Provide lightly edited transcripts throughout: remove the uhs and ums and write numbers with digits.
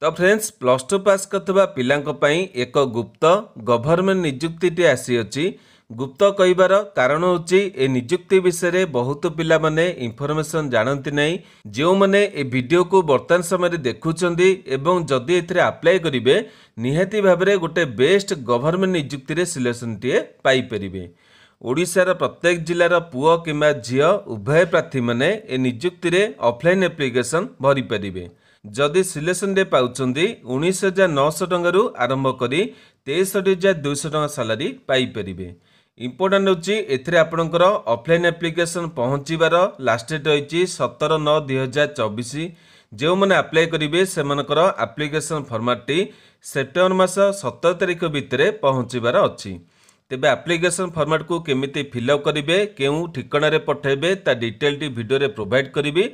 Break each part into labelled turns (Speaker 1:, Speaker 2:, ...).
Speaker 1: तो friends plus two पास करथिबा पिलांक पई एक गुप्त गवर्नमेंट नियुक्ति आसी अछि। गुप्त कहिबार कारण होची ए नियुक्ति विषय रे बहुत पिला माने इन्फॉर्मेशन जानती नहीं। जो माने ए वीडियो को वर्तमान समय देखुचंदी एवं जदि एथिरे अप्लाई करिवे निहाती भाबरे गोटे बेस्ट गवर्नमेंट नियुक्ति रे सिलेक्शन टिए पाई परिबे। ओडिशार प्रत्येक जिलार पुओ किंबा झियो उभय प्रार्थी माने ए नियुक्ति रे ऑफलाइन एप्लिकेशन भरी परिबे। जदि सिलेक्शन डे पाउचंदी 19,900 टंका रु आरंभ करी 63,200 टंका सैलरी पाई परिबे। इंपोर्टेंट होची एथिरे आपनकर ऑफलाइन एप्लिकेशन पहुंचीबार लास्ट डेट रही 17/9/2024। जो मैंने अप्लाई करेंगे से एप्लिकेशन फॉर्मेट टी सेप्टेम्बर मास 17 तारिख भितर पहुंचीबार अच्छी। तेबे एप्लिकेशन फॉर्मेट को केमिति फिलअप करेंगे केउ ठिकाना पठेबे ता डिटेल टी वीडियो रे प्रोवाइड करी।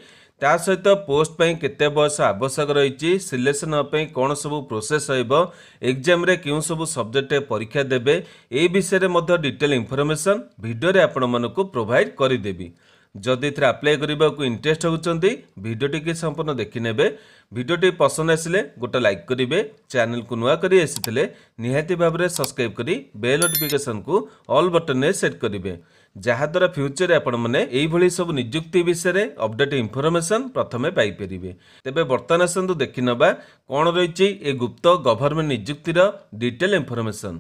Speaker 1: ता सहित पोस्ट पई केते बयस आवश्यक रही सिलेक्शन पई कौन सब प्रोसेस होइबो एग्जाम रे केउ सब सब्जेक्ट परीक्षा देबे ए विषय रे मध्य डिटेल इन्फॉर्मेशन वीडियो रे आपण मानको प्रोवाइड करि देबी। जदि एथरे अप्लाई करबा को इंटरेस्ट होउचंदी वीडियो टी के संपूर्ण देखि नेबे। वीडियो टी पसंद आसिले गोटे लाइक करिवे। चैनल को नुआ करी आसिथिले निहाती भाबरे सब्सक्राइब करी बेल नोटिफिकेशन को ऑल बटन ने सेट करिवे, जहा द्वारा फ्यूचर आपण माने एई भली सब नियुक्ति विषय रे अपडेट इन्फॉर्मेशन प्रथमे पाई परिवे। तेबे वर्तमान आसंतु देखि नबा कोन रहिछि ए गुप्त गवर्नमेंट नियुक्ति रो डिटेल इन्फॉर्मेशन।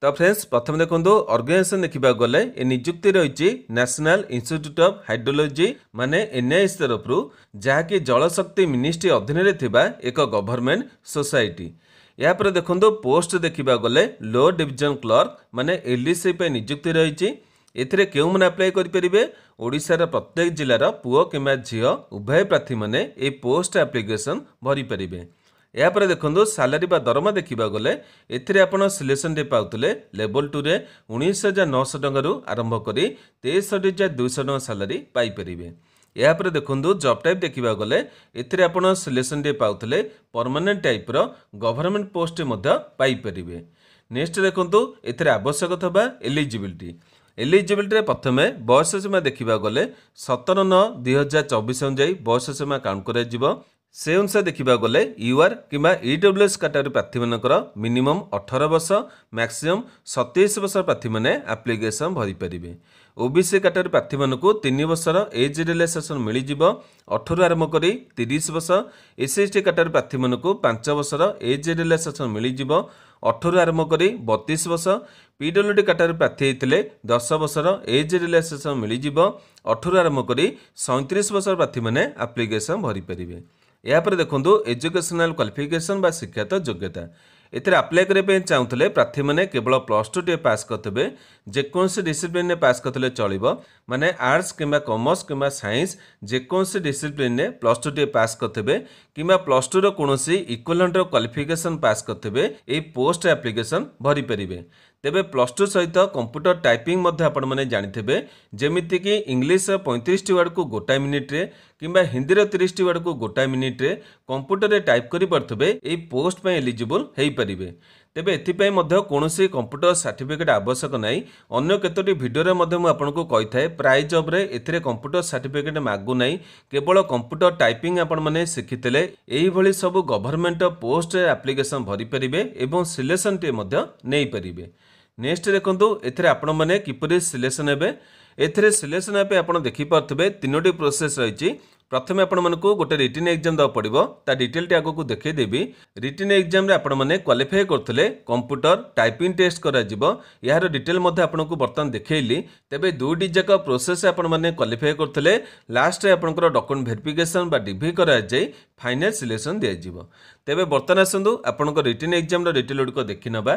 Speaker 1: तो फ्रेंड्स प्रथम देखो ऑर्गेनाइजेशन देखा गले ए नियुक्ति रही नेशनल इंस्टीट्यूट ऑफ हाइड्रोलॉजी माने NIH तरफ जहाँकि जलशक्ति मिनिस्ट्री अधीन रे थिबा एक गवर्नमेंट सोसाइटी। या पर देखो पोस्ट देखा गले लो डिविजन क्लर्क माने LDC पे नियुक्ति रही। एथिरे केउ माने अप्लाई करि परिबे ओडिशार प्रत्येक जिलार पुओ किंबा झियो उभय प्रार्थी माने ए पोस्ट एप्लिकेशन भरी परिबे। यापर देखो सालारी बा दरमा देखा गले एथिरे आपण सिलेक्शन डे पाउतले लेवल 2 रे 19,900 टंका रु आरंभ करी 63,200 टंका सालारी पाई परिबे। यापर देखो जॉब टाइप देखा गले एथिरे आपण सिलेक्शन डे पाउतले परमानेंट टाइप रो गवर्नमेंट पोस्ट मध्य पाई परिबे। नेक्स्ट देखो एथिरे आवश्यक थबा एलिजिबिलिटी प्रथमे बयस सीमा देखा गले 17/9/2024 अनुसार बयस सीमा काउंट करा जिवो। से अनुसार देखा गले यूआर कि EWS कैटेगरी प्रार्थी मानकर मिनिमम 18 वर्ष मैक्सिमम 27 वर्ष प्रार्थी माने एप्लिकेशन भरी परिबे। ओबीसी कैटेगरी प्रार्थी मानकु 3 वर्षर एज रिलैक्सेशन मिल जिवो 18 आरंभ करी 30 वर्ष। SC/ST कैटेगरी प्रार्थी मानकु 5 वर्षर एज रिलैक्सेशन मिल जिवो 18 आरंभ करी 32 वर्ष। PWD कैटेगरी प्रार्थी हेतिले 10 वर्षर एज रिलैक्सेशन मिल जिवो 18 आरंभ करी 37 वर्ष प्रार्थी माने एप्लिकेशन भरी परिबे। यापर देखो एजुकेशनल क्वालिफिकेशन बा शिक्षात योग्यता एथिरे अप्लाई करबे चाहुतले प्रार्थी माने केवल +2 टे पास करथबे जेकोसी डिसिप्लिन ने पास करथले चलिबो माने आर्ट्स किंबा कॉमर्स किंबा साइंस जेकोसी डिसिप्लिन ने +2 टे पास करथबे किंबा +2 रो कोनोसी इक्विवेलेंट क्वालिफिकेशन पास करथबे ए पोस्ट एप्लिकेशन भरी परिबे। तेबे +2 सहित कंप्यूटर टाइपिंग मध्य आपण माने जानिथबे जेमिति कि इंग्लिश 35 वर्ड को गोटा मिनिट रे किंबा हिंदी 30 वर्ड को गोटा मिनिट रे कंप्यूटर रे टाइप करि परथबे ए पोस्ट पे एलिजिबल हेई परिबे। तेबे एथिपई मध्य कोनोसी कंप्यूटर सर्टिफिकेट आवश्यक नाही। अन्य केतोटी वीडियो रे मध्य मु आपनको कहि थाए प्राय जॉब रे एथिरे कंप्यूटर सर्टिफिकेट मागु नाही, केवल कंप्यूटर टाइपिंग आपण माने शिखितले एही भली सब गवर्नमेंट पोस्ट एप्लिकेशन भरी परिबे एवं सिलेक्शन टे मध्य नेई परिबे। नेक्स्ट देखो एथिरे आपण माने किपरि सिलेक्शन हेबे। एथिरे सिलेक्शन पे आपण देखि पारथबे तीनोटी प्रोसेस रही। प्रथमे आपण मानकु गोटे रिटन एग्जाम दवा पड़िबो ता डिटेल टी आगो को देखै देबी। रिटन एग्जाम रे आपण माने क्वालिफाई करथले कंप्यूटर टाइपिंग टेस्ट करा जिवो यार डिटेल मध्ये आपनको बर्तन देखैली। तेबे दुईटी जक प्रोसेस आपण माने क्वालिफाई करथले लास्ट रे आपनकर डॉक्यूमेंट वेरिफिकेशन बा डीवी करा जाय फाइनल सिलेक्शन दिया जिवो। तेबे बर्तन आसंदु आपनकर रिटन एग्जाम रो डिटेल उडको देखि नबा।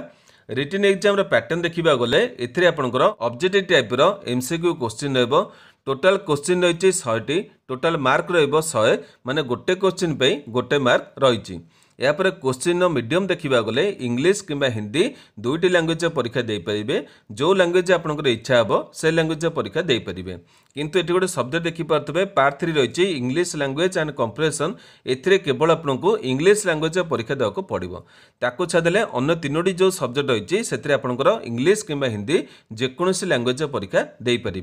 Speaker 1: रिटन एग्जाम रो पैटर्न देखिबा गले एथिरे आपनकर ऑब्जेक्टिव टाइप रो MCQ क्वेश्चन रहबो। टोटल क्वेश्चन रही 100 टी, टोटल मार्क रहिबो 100 माने गोटे क्वेश्चन पे गोटे मार्क रही। यापर क्वेश्चन मीडियम देखा गले इंग्लीश किंबा हिंदी दुईटी लैंग्वेज परीक्षा दे पारे जो लैंग्वेज आपंकर इच्छा हे से लैंग्वेज परीक्षा दे पारे किंतु ये गोटे सब्जेक्ट देखिपे पार्ट 3 रही इंग्लीश लैंग्वेज एंड कंप्रेसन एथिरे केवल आपको इंग्लीश लैंग्वेज परीक्षा देवाक पड़ो ताकू छाड़े अन्य तीनोटी जो सब्जेक्ट रही से आपंकर इंग्लीश किंबा हिंदी जेकोसी लैंग्वेज परीक्षा दे पारे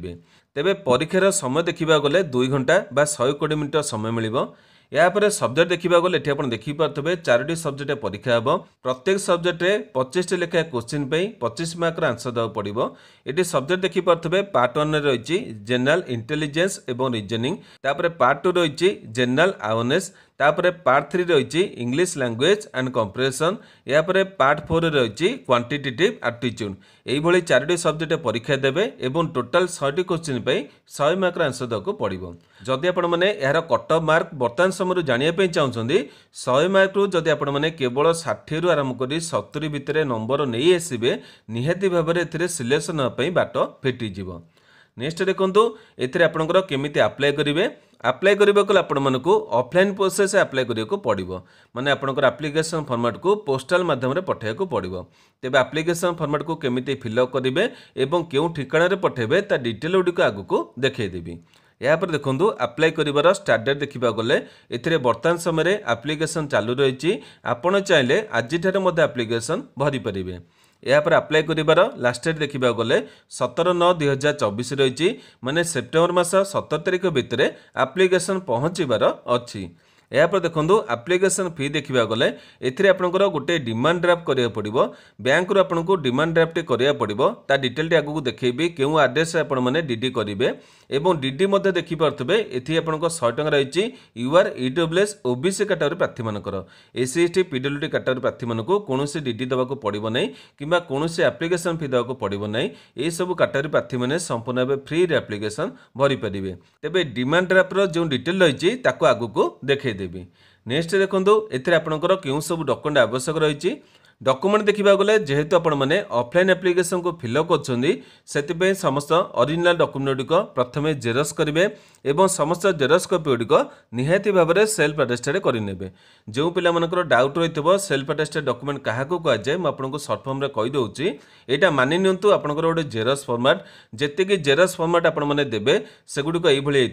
Speaker 1: तेबे परीक्षार समय देखा गले 2 घंटा बा 120 मिनिट समय मिलिबो यापर सब्जेक्ट देखा गले ये आप देखिपे 4टी सब्जेक्ट परीक्षा हे प्रत्येक सब्जेक्ट 25 लेखा क्वेश्चन 25 मार्क आंसर देवा पड़ो ये सब्जेक्ट देखिपे पार्ट 1 रही जनरल इंटेलिजेंस एवं रीजनिंग तापर पार्ट 2 रही जनरल अवेयरनेस तापर पार्ट 3 रही English language and compression यापर part 4 रही क्वांटिटेटिव एप्टीट्यूड यही 4टी सब्जेक्ट परीक्षा देवे एवं टोटाल 100टी क्वेश्चन 100 मार्क आंसर देवाक पड़ो जदि आपण मैंने यार कट ऑफ मार्क बर्तमान समय जानापी चाहते 100 मार्क रु जदि आपण मैंने केवल 60 रु आरंभ कर 70 भितर नंबर नहीं आसबे निहाती भाव में सिलेक्शन होगापी बाट फिटिज नेक्स्ट देखो ये आपंकर केमी आप्लाय करेंगे आप्लाय करने को आपको ऑफलाइन प्रोसेस आप्लाय करने पड़ो माने आपंकर एप्लिकेशन फॉर्मेट को पोस्टल माध्यम पठाइबा पड़ो तेज एप्लिकेशन फॉर्मेट को केमी फिलअप करेंगे और क्यों ठिकाना पठेबे ता डिटेल गुड़िक आगू देखदेवी यापर देखो आप्लाय कर स्टार्ट डेट देखा गले ए बर्तमान समय एप्लिकेशन चालू रही आपड़ चाहिए आज एप्लिकेशन भरी पारे यापर आप्लाय कर लास्ट डेट देखा गले 17/9/2024 रही माने सेप्टेम्बर मास 17 तारिख भितर एप्लिकेशन पहुँचबार अच्छी यापर देखो एप्लिकेशन फी देखा गले एथिरे आपंकर गोटे डिमांड ड्राफ्ट करिया पड़िबो बैंक रो आपनको डिमांड ड्राफ्ट करिया पड़िबो ता डिटेल टी आगु देखैबी केउ एड्रेस आपण माने डीडी करिवे एवं डीडी मध्ये देखि परथबे एथि आपनको 100 टका रहिछि यूआर ईडब्ल्यूएस ओबीसी कैटेगरी प्रार्थी मानकर एससी एसटी पीडब्ल्यूडी कैटेगरी प्रार्थी मानको कोनोसी डीडी दबाको पड़िबो नै किबा कोनोसी एप्लिकेशन फी दबाको पड़िबो नै ए सब कैटेगरी प्रार्थी माने संपूर्ण भाबे फ्री रे एप्लिकेशन भरि परिबे तेबे डिमांड ड्राफ्ट रो जो डिटेल रहिछि ताको आगु को देखै देबी नेक्स्ट देखो एथिरे आपनकर केउ सब डॉक्यूमेंट आवश्यक रही डॉक्यूमेंट देखा गले जेहेतु आपण मैंने ऑफलाइन एप्लिकेशन को फिलअप कर समस्त ओरिजिनल डॉक्यूमेंट गुड़िक प्रथमे जेरक्स करेंगे एवं समस्त जेरक्स कॉपी गुड़िक निहाती भाव में सेल्फ अटेस्टेड करेंगे जो पिलामानकर डाउट रही सेल्फ अटेस्टेड डॉक्यूमेंट क्या कहुए मुझे सर्ट फॉर्म रे कहीदे यहाँ मानि नियंतु आपनकर गोटे जेरक्स फॉर्मेट जी जेरक्स फॉर्मेट आपण मैंने देवे सेगुड़िक यही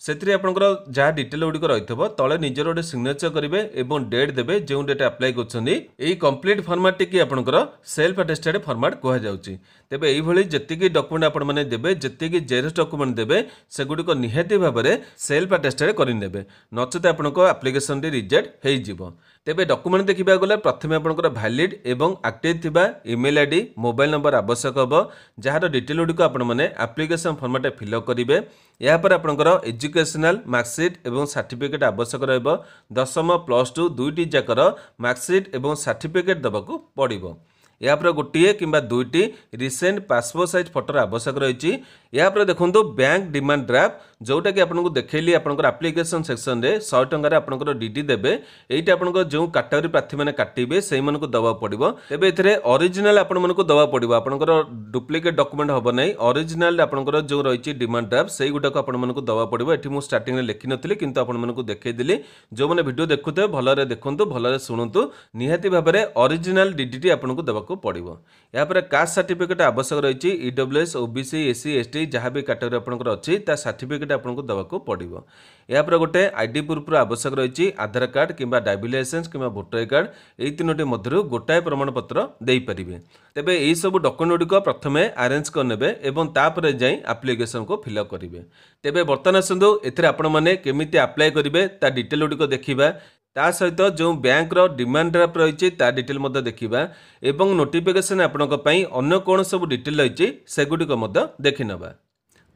Speaker 1: से आपंकर जहाँ डिटेल गुड़िक रही तले निजर गोटे सिग्नेचर करेंगे और डेट देवे जो डेट अप्लाई कर कंप्लीट फॉर्मेट टी आपंकर सेल्फ अटेस्टेड फॉर्मेट कह जाउची तेबे एही जतिकी डॉक्यूमेंट आपण माने देबे जतिकी जेरक्स डॉक्यूमेंट देबे सेगुड़िक निहाती भाव में सेल्फ अटेस्टेड करेंगे नचेत आपंकर एप्लिकेशन टी रिजेक्ट हो जिवो तेबे डॉक्यूमेंट देखा गले प्रथम आपंकर वैलिड एवं एक्टिव थिबा ईमेल आईडी मोबाइल नंबर आवश्यक हम जार डिटेल गुड़िक आपण माने एप्लिकेशन फॉर्मेट फिलअप करेंगे यापर आपंकर एजुकेशनल मार्कशीट एवं सर्टिफिकेट आवश्यक रहिबो 10th +2 दुईटी जाकर मार्कशीट एवं सर्टिफिकेट देबाकू पड़िबो यापर गोटे किंबा दुईटी रिसेंट पासपोर्ट साइज फोटोर आवश्यक रही यापर देखो बैंक डिमांड ड्राफ्ट जोटा कि आपको देखली आपंकर एप्लिकेशन सेक्शन रे 100 टंकार आपंकर डीडी देबे एइटा आपंकर जो कैटेगरी प्रार्थी माने काटिबे सेहि मानको दबा पड़िबो तेबे एथिरे ओरिजिनल आपण मानको दबा पड़िबो आपंकर डुप्लिकेट डॉक्यूमेंट हबो नै ओरिजिनल आपंकर जो रहिछि डिमांड ड्राफ्ट सेहि गुटा को आपण मानको दबा पड़िबो एठी मु स्टार्टिंग रे लिखि नथिले किंतु आपण मानको देखै देली जो माने वीडियो देखुते भलरे देखंतु भलरे सुनंतु निहाती भाबे रे ओरिजिनल डीडी टी आपनको दबाको पड़िबो यापर कास्ट सर्टिफिकेट आवश्यक रहिछि ईडब्ल्यूएस ओबीसी एससी एसटी जहाँ भी कैटेगरी आपंकर अछि ता सर्टिफिकेट आपको देवाको पड़िबो यापर गोटे आईडी प्रूफ आवश्यक रही आधार कार्ड किंबा ड्राइविंग लाइसेंस किंबा वोटर कार्ड यही तीनोटी मध्य गोटाए प्रमाण पत्र दे पारिबे तेबे एही सब डॉक्यूमेंट गुड़िक प्रथमे अरेंज करनेबे एवं तापर जाई एप्लिकेशन को फिलअप करेंगे तेबे बर्तमान आसतु एथिरे आपण माने केमिति अप्लाई करेंगे ता डिटेल गुड़िक देखिबा ता सहित जो बैंक रो डिमांड ड्राफ्ट रही ता डिटेल मध्य देखिबा एवं नोटिफिकेशन आपणक पई अन्य कोन सब डिटेल रही सेगुड़िक मध्य देखि नबा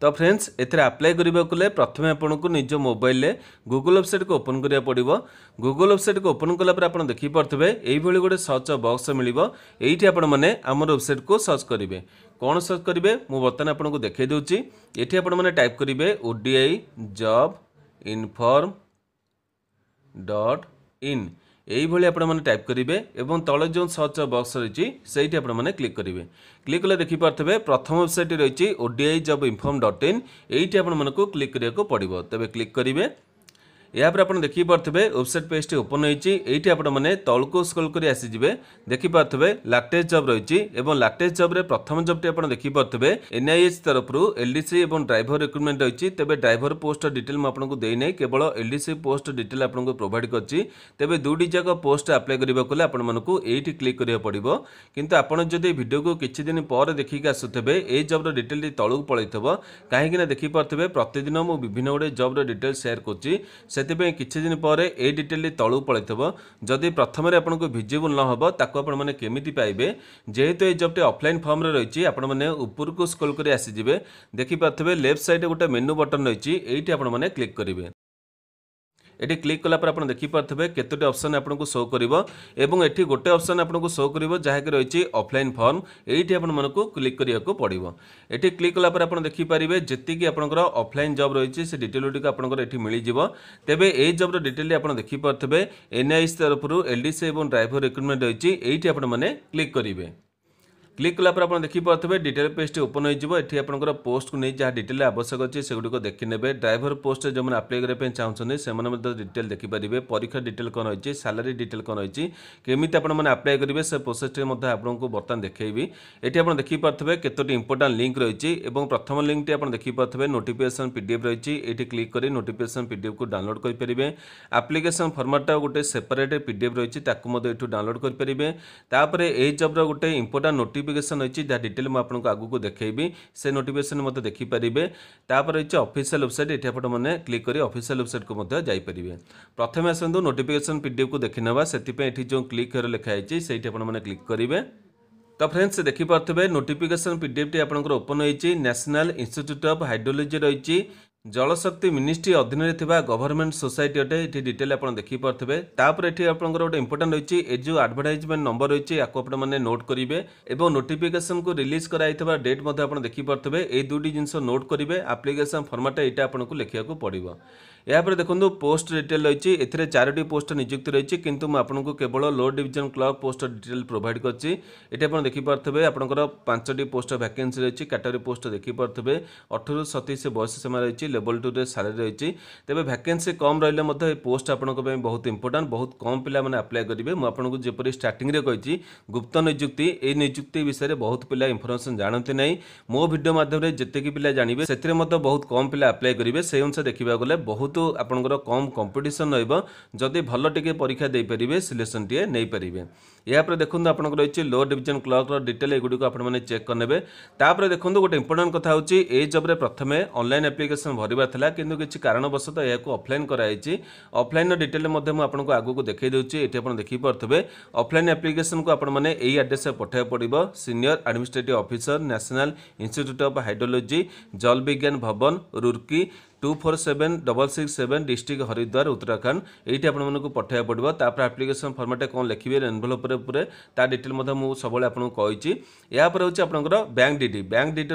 Speaker 1: तो फ्रेंड्स एथरे अप्लाई करबा कले प्रथमे आपनको निज मोबाइल रे गूगल वेबसाइट को ओपन करिया पड़िबो गूगल वेबसाइट को ओपन कला पर आपण देखि परथबे एही भली गोटे सर्च बॉक्स मिलिबो एठी आपण माने हमर वेबसाइट को सर्च करिवे कोन सर्च करिवे मु बर्तन आपनको देखै दोछि एठी आपण माने टाइप करिवे odijobinform.in यही भाई आपण मैंने टाइप करेंगे और तले जो सर्च बॉक्स रही से आपण मैंने क्लिक करेंगे क्लिक कले देखिपे प्रथम वेबसाइट रही ODIJobinform.in यही आपण मानक क्लिक करने को पड़ो तेज क्लिक करेंगे यापर आप देखिपे वेबसाइट पेज ओपन होती आपने तौक स्क्रॉल कर आसीजे देखिपे लाटेस्ट जॉब रही है लाटेस्ट जॉब रे प्रथम जॉब टी आप देखिपे एनआईएच तरफ एलडीसी और ड्राइवर रिक्रुटमेंट रही है। ड्राइवर पोस्ट डिटेल मुझे देना केवल एलडीसी पोस्ट डिटेल आपको प्रोवाइड करछि। तेबे दुईटी जाक पोस्ट अप्लाई करने आपको ये क्लिक करा पड़ो किंतु आपड़ जदि वीडियो को किछि दिन पर देखिक आसुथे ये जॉब डिटेल तौक पलैथ कहीं देखिपे प्रतिदिन मुझे विभिन्न गुड़े जॉब डिटेल शेयर करुँच किछि दिन पर ए डिटेल तौक पलैथ जदि प्रथम आपको भिजिबल न हो ताको आपने केमिति पाइबे जेहेतु ये जॉब ऑफलाइन फॉर्म रे रही आपने ऊपर को स्क्रॉल कर आसीजे देखिपे लेफ्ट साइड गोटे मेनू बटन रही ये आपने क्लिक करेंगे। ये क्लिक कला आप देखिपे केतोटी ऑप्शन आपको शो करिवो एवं एठी गोटे ऑप्शन आपको शो करिवो जहाँकि रही ऑफलाइन फॉर्म ये आपको क्लिक करिया पड़ो। ये क्लिक कला आप देखिपारे जी आपंकर ऑफलाइन जॉब रही है डिटेल गुड़िक आपंकर ये मिल जाव। तेबे ये जॉब डिटेल आप देखिपे एनआईएस तरफ एलडीसी और ड्राइवर रिक्रुटमेंट रही है ये आपने क्लिक करेंगे। क्लिक कला आप देखिपे डिटेल पेज ओपन होती आपंकर पोस्ट को नहीं जहाँ डिटेल आवश्यक अच्छे से गुड़िक देखने ड्राइवर पोस्ट जो अप्लाई करने चाहते से डिटेल देखिपारे परीक्षा डिटेल कौन रही सैलरी डिटेल कौन रही केमी आपने अप्लाई करेंगे से प्रोसेस आपको बर्तमान देखी ये आप देखिपे केतोटी इंपोर्टाट लिंक रही है। प्रथम लिंक टी आप देखिपे नोटिफिकेशन पीडीएफ रही है क्लिक कर नोटिफिकेशन पीडीएफ को डाउनलोड करेंगे। एप्लिकेशन फॉर्मेट गोटे सेपरेट पीडीएफ रही है डाउनलोड करेंगे। ये जॉब गोटे इंपोर्टाट नोटिफिकेशन रही जहाँ डिटेल मुझे आगू देखी से नोटिफिकेशन मत देखिपारे। रही ऑफिशियल वेबसाइट ये आपने क्लिक कर ऑफिशियल वेबसाइट को जापरेंगे। प्रथम आसतु नोटिफिकेशन पीडीएफ को देखी ना से जो क्लिक कर लिखाई से आपने क्लिक करेंगे। तो फ्रेंड्स देखिपे नोटिफिकेशन पीडीएफ टी आपंकर ओपन होती नेशनल इंस्टीट्यूट ऑफ हाइड्रोलॉजी रही जलशक्ति मिनिस्ट्री अधीन गवर्नमेंट सोसाइटी अटे ये डिटेल आप देखिपे। ये आपंकर गोटे इंपोर्टाट रही है जो एडवर्टाइजमेंट नंबर रही है आपने नोट करेंगे और नोटिफिकेशन को रिलीज कराइथिबा डेट आप देखिपे ये दुईटी जिनस नोट करेंगे। एप्लिकेशन फॉर्मेट यहाँ आपको लिखा पड़ो। यापर देखो पोस्ट डिटेल रही है 4टी पोस्ट नियुक्ति रही है किंतु आपको केवल low division clerk post detail provide करछि। आप देखिपे आपंकर 5टी पोस्ट वैकेंसी रही कैटेगरी पोस्ट देखिपे 18 ରୁ 27 बयस सीमा रही लेवल 2 रे सालरी रही। तेज वैकेंसी कम रही पोस्ट आपंक बहुत इंपोर्टाट बहुत कम पिला माने अप्लाई करेंगे। मुझे जपरी स्टार्टिंग रे कही गुप्त नियुक्ति ये नियुक्ति विषय में बहुत पिला इनफर्मेशन जानते नहीं मो वीडियो माध्यम जितकी पिला जानवे से बहुत कम पिला अप्लाई करेंगे। से अनुसार देखा गले बहुत आपंकर कम कंपटीशन रही भल टे परीक्षा दे पारे सिलेक्शन टी नहीं पारे। यापर देखो आपंकर रही लो डिविजन क्लर्क डिटेल एगुड़ी आपने चेक करने। तापर देखो गोटे इंपोर्टाट कथा होची ए जॉब रे प्रथमे ऑनलाइन एप्लिकेशन भरवा था किंतु किसी कारणवशतः यह ऑफलाइन कराई ऑफलाइन डिटेल आपको आगू देखई दूसरी ये आप देखिपे ऑफलाइन एप्लिकेशन को आपने यही एड्रेस पठाया पड़ो senior administrative officer national Institute of hydrology जल विज्ञान भवन रुर्की 247667 डिस्ट्रिक्ट हरिद्वार उत्तराखंड ये आपको पठाया पड़ो। तापर एप्लिकेशन फॉर्मेट कौन लिखे एनवेलप डिटेल मुझे सब आपको कही। यापर हूँ आपंकर बैंक डीडी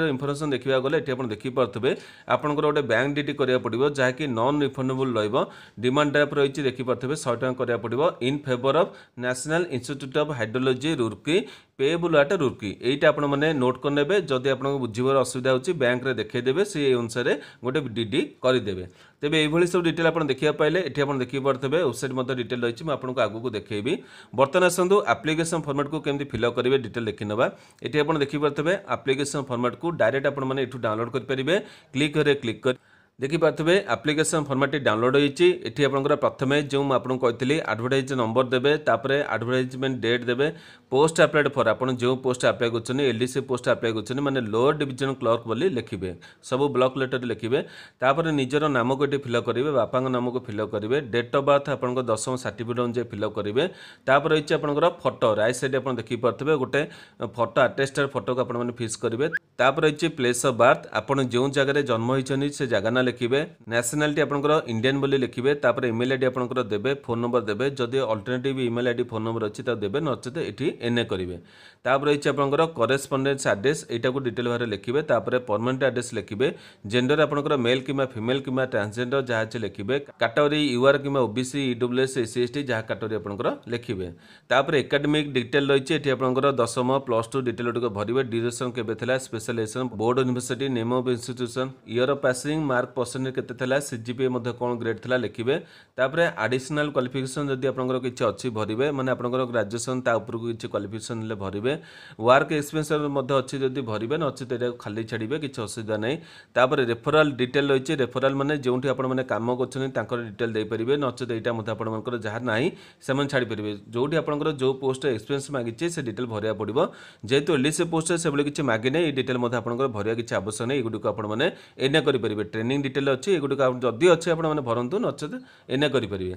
Speaker 1: इनफर्मेशन देखा गले ये आप देखिपे आपंकर गोटे बैंक डीडी करा पड़ो जहाँकि नॉन रिफंडेबल डिमांड ड्राफ्ट रही देखिपे 100 टଙ୍କା करा पड़ो in favour of National Institute of Hydrology Roorkee payable at Roorkee यहीटा आपने नोट करने जदि आपको बुझीबार असुविधा होची बैंक रे देखैदेबे से अनुसार गोटे डीडी करदेवे। तेबे ये सब डिटेल आप देखा पाइले ये आप देखिपे वेबसाइट डिटेल रही है आपको आगू देखी। बर्तमान आसतु एप्लिकेशन फॉर्मेट को केमती फिलअप करेंगे डिटेल देखी ना ये आप देखिपे एप्लिकेशन फॉर्मेट को डायरेक्ट आपने डाउनलोड करेंगे। क्लिक कर देखिपे एप्लिकेशन फॉर्मेट डाउनलोड होती आपंकर प्रथम जो आपको कही एडवर्टाइज नंबर देवे तापर एडवर्टाइजमेंट डेट देवे पोस्ट अप्लाइड फॉर आप जो पोस्ट अप्लाई कर एलडीसी पोस्ट अप्लाई कर माने लोअर डिविजन क्लर्क बोली लिखे सब ब्लॉक लेटर लिखे तापर निजर नाम को ये फिलअप करेंगे बापा नाम को फिलअप करेंगे डेट ऑफ बर्थ आप 10वीं सर्टिफिकेट अनुसार फिलअप करेंगे। तापर रही आपंकर फोटो राइट साइड आप देखिपे गोटे फोटो अटेस्टेड फोटो को आपने फिक्स करेंगे। तापर रही प्लेस ऑफ बर्थ आप जो जगह जन्म होती से जगह ना लिखे नेशनलिटी आपंकर इंडियन बोली लिखे तापर ईमेल आईडी आपंकर देवे फोन नंबर देवे जदि alternative email ID phone number अच्छी देवे नचेत ये एनए करेंगे। तापर रही आपंकर करेस्पॉन्डेंस एड्रेस यहाँ को डिटेल भाव लिखे तापर परमानेंट एड्रेस लिखे जेंडर आपंकर मेल कि फीमेल कि ट्रांसजेंडर जहाँ लिखे कैटेगरी यूआर कि ओबीसी ईडब्ल्यूएस एससी एसटी जहाँ कैटेगरी आपंकर लिखे। तापर एकेडमिक डिटेल रही है आपंकर 10वीं +2 डिटेल गुड़िक भरवे ड्यूरेशन केबे थिला specialization board university name of institution year of passing mark percent केते थिला सीजीपीए मध्ये कोन ग्रेड थिला लिखिबे तापर एडिशनल क्वालिफिकेशन जदि आपनकर किछि अछि भरिबे माने आपनकर ग्रेजुएशन ता ऊपर को किछि क्वालिफिकेशन ले भरिबे वर्क एक्सपीरियंस मध्ये अछि जदि भरिबे न अछि तेरे खाली छाड़िबे किछि असुविधा नै तापर रेफरल डिटेल रहिछि रेफरल माने जोंठी आपण माने काम करछन तांकर डिटेल दे परिबे न अछि एटा मध्ये आपण मानकर जहार नाही सेमन छाड़ी परिबे जोंठी आपनकर जो पोस्ट एक्सपीरियंस मागिछि से डिटेल भरिया पड़िबो जेतु एलडीसी पोस्ट से बले किछि मागे नै डिटेल मध्ये आपनकर भरिया किछि आवश्यक नै एगुडी को आपण माने एने करि परिबे ट्रेनिंग डिटेल अछि एगुडी को जदि अछि आपण माने भरंतु न अछि एने करि परिबे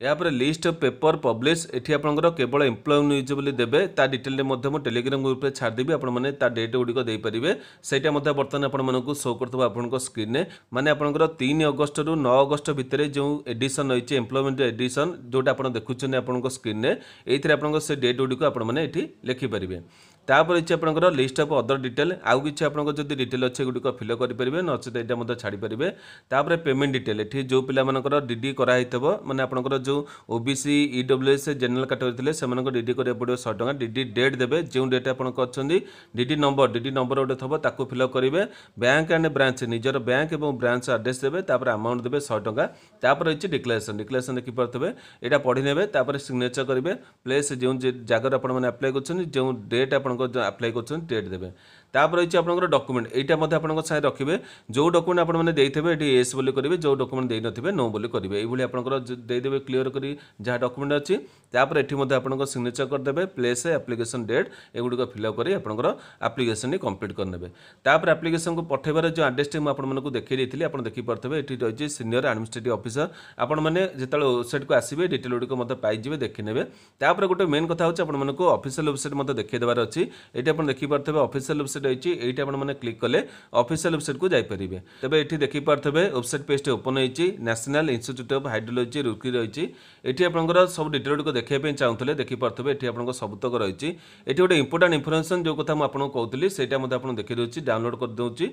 Speaker 1: यापर लिस्ट ऑफ पेपर पब्लिश एठी आपनकर केवल एम्प्लॉय न्यूज बोली देबे ता डिटेल रे मध्ये मो टेलीग्राम ग्रुप रे छाड़ देबी आपण माने ता डेट गुडी को देई परिबे सेटा मध्ये बर्तन आपण मानकु शो करतबा आपनको स्क्रीन रे माने आपनकर 3 अगस्त रु 9 अगस्त भितरे जो एडिशन होइचे एम्प्लॉयमेंट एडिशन जोटा आपण देखुछन आपनको स्क्रीन रे एथिरे आपनको से डेट गुडी को आपण माने एठी लिखि परिबे तापर इच्छा आपनकर लिस्ट ऑफ अदर डिटेल आउ किछि आपनको जदि डिटेल अछि गुडी को फिल करि परिबे न अछि एटा मध्ये छाड़ी परिबे तापर पेमेंट डिटेल एठी जो पिला मानकर डीडी करा हितबो माने आपनकर जो ओबीसी ईडब्ल्यूएस जनरल कैटेगरी थिले सेमानक डीडी करिया पड़ियो 100 टका डीडी डेट देबे जे डेट आपन करछन्दी डीडी नंबर ओटे थबो ताको फिल करिवे बैंक एंड ब्रांच निजर बैंक एवं ब्रांच एड्रेस देबे तापर अमाउंट देबे 100 टका तापर अछि डिक्लेरेशन देखि परतबे एटा पढि नेबे तापर सिग्नेचर करिवे प्लेस जे जागर आपन माने अप्लाई करछन जे डेट आपन अप्लाई करछन डेट देबे तापर अछि आपनकर डॉक्यूमेंट एटा मध्ये आपनकर साइ रखिबे जो डॉक्यूमेंट आपन माने देइथबे एटी एस बोली करिवे जो डॉक्यूमेंट देइ नथिबे नो बोली करिवे एई भली आपनकर देइ देबे क्लियर करी जहाँ डॉक्यूमेंट अच्छी तापर एठी मध्ये आपनकर सिग्नेचर करदेबे प्लेस एप्लिकेशन डेट एगुडी को फिल करी आपनकर एप्लिकेशन कंप्लीट करनेबे तापर एप्लिकेशन को पठेबार जो एड्रेस टी आपन मानकु देखि देइथिली आपन देखि परतबे एठी रहिछि सीनियर एडमिनिस्ट्रेटिव ऑफिसर आपन माने जेतले वेबसाइट को आसीबे डिटेल गुडी को मध्ये पाइ जिवे देखि नेबे तापर गोटे मेन कथा होछि आपन मानकु ऑफिशियल वेबसाइट मध्ये देखि देबार अछि एठी आपन देखि परतबे ऑफिशियल वेबसाइट रहिछि एठी आपन माने क्लिक कले ऑफिशियल वेबसाइट को जाई परिबे तबे एठी देखि परतबे वेबसाइट पेज ओपन होइछि National Institute of Hydrology Roorkee रहिछि एठी आपनकर सब डिटेल को देखिया पे चाहुतले देखि परतबे एठी आपनको सबतक रहिछि एठी गोटे इंपोर्टेंट इन्फॉर्मेशन जो कथा म आपनको कहउतली सेटा मध्ये आपन देखि दोछि डाउनलोड कर दोछि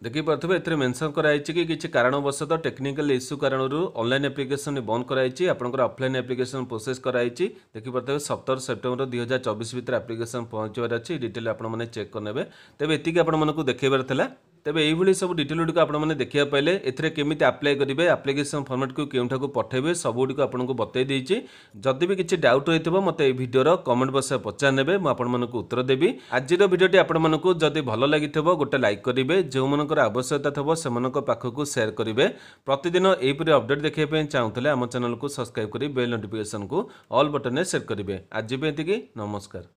Speaker 1: देखि परतबे एथरे मेंशन कराइछि कि किछि कारणवशत टेक्निकल इश्यू कारणरू ऑनलाइन एप्लिकेशन बंद कराइछि आपनकर ऑफलाइन एप्लिकेशन प्रोसेस कराइछि देखि परतबे 17 सेप्टेम्बर 2024 भीतर एप्लिकेशन पहुंचबार अछि डिटेल आपन माने चेक करनेबे तबे एतिके आपन मानकु देखैबार थला तेबे एई भली सब डिटेल गुडी को आपण माने देखिया पहिले एथरे केमिति अप्लाई करिवे एप्लिकेशन फॉर्मेट को केउठा को पठेबे सब गुडी को आपन को बतै देइछि जदि भी किछि डाउट होइतबो मते ए वीडियो रो कमेंट बॉक्स में पचार नेबे म आपण मानकु उत्तर देबी आज रो वीडियो टी आपण मानकु जदि भलो लागिथबो गोटे लाइक करिवे जे मनकर आवश्यकता थबो सेमनक पाखकु शेयर करिवे प्रतिदिन एई परि अपडेट देखिया पे चाहुतले हम चैनल को सब्सक्राइब करि बेल नोटिफिकेशन को ऑल बटन ने सेट करिवे आज पे एतिकी नमस्कार।